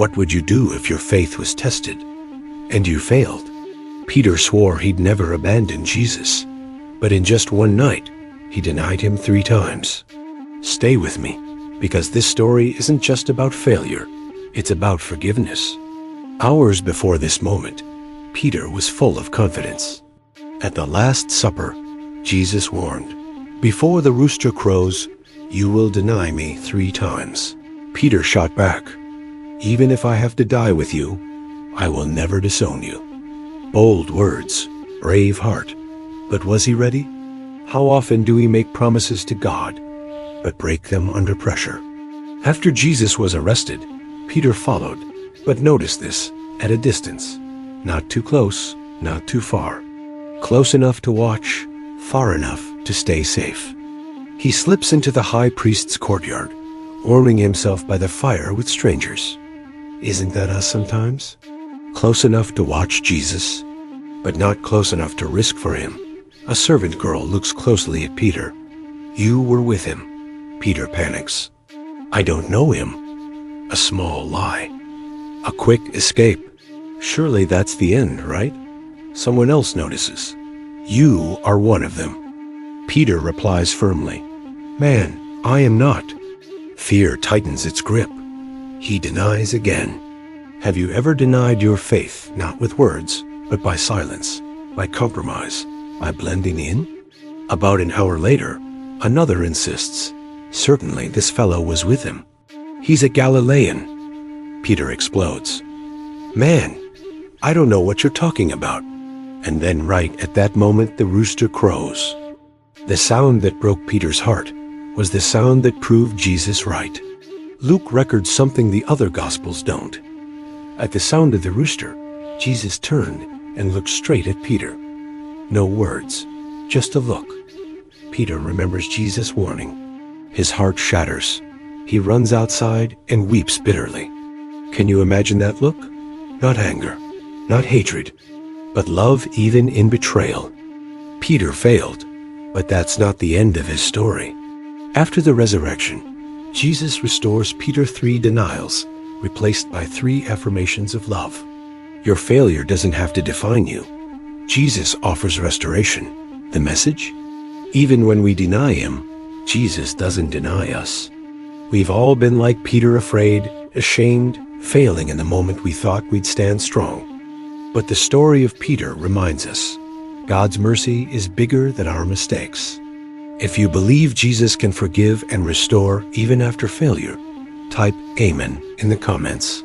What would you do if your faith was tested and you failed? Peter swore he'd never abandon Jesus, but in just one night, he denied him 3 times. Stay with me, because this story isn't just about failure, it's about forgiveness. Hours before this moment, Peter was full of confidence. At the Last Supper, Jesus warned, "Before the rooster crows, you will deny me 3 times." Peter shot back, "Even if I have to die with you, I will never disown you." Bold words, brave heart. But was he ready? How often do we make promises to God, but break them under pressure? After Jesus was arrested, Peter followed, but notice this, at a distance. Not too close, not too far. Close enough to watch, far enough to stay safe. He slips into the high priest's courtyard, warming himself by the fire with strangers. Isn't that us sometimes? Close enough to watch Jesus, but not close enough to risk for him. A servant girl looks closely at Peter. "You were with him." Peter panics. "I don't know him." A small lie. A quick escape. Surely that's the end, right? Someone else notices. "You are one of them." Peter replies firmly, "Man, I am not." Fear tightens its grip. He denies again. Have you ever denied your faith, not with words, but by silence, by compromise, by blending in? About an hour later, another insists, "Certainly this fellow was with him. He's a Galilean." Peter explodes. "Man, I don't know what you're talking about." And then right at that moment the rooster crows. The sound that broke Peter's heart was the sound that proved Jesus right. Luke records something the other Gospels don't. At the sound of the rooster, Jesus turned and looked straight at Peter. No words, just a look. Peter remembers Jesus' warning. His heart shatters. He runs outside and weeps bitterly. Can you imagine that look? Not anger, not hatred, but love even in betrayal. Peter failed, but that's not the end of his story. After the resurrection, Jesus restores Peter 3 denials, replaced by 3 affirmations of love. Your failure doesn't have to define you. Jesus offers restoration. The message? Even when we deny him, Jesus doesn't deny us. We've all been like Peter, afraid, ashamed, failing in the moment we thought we'd stand strong. But the story of Peter reminds us, God's mercy is bigger than our mistakes. If you believe Jesus can forgive and restore even after failure, type Amen in the comments.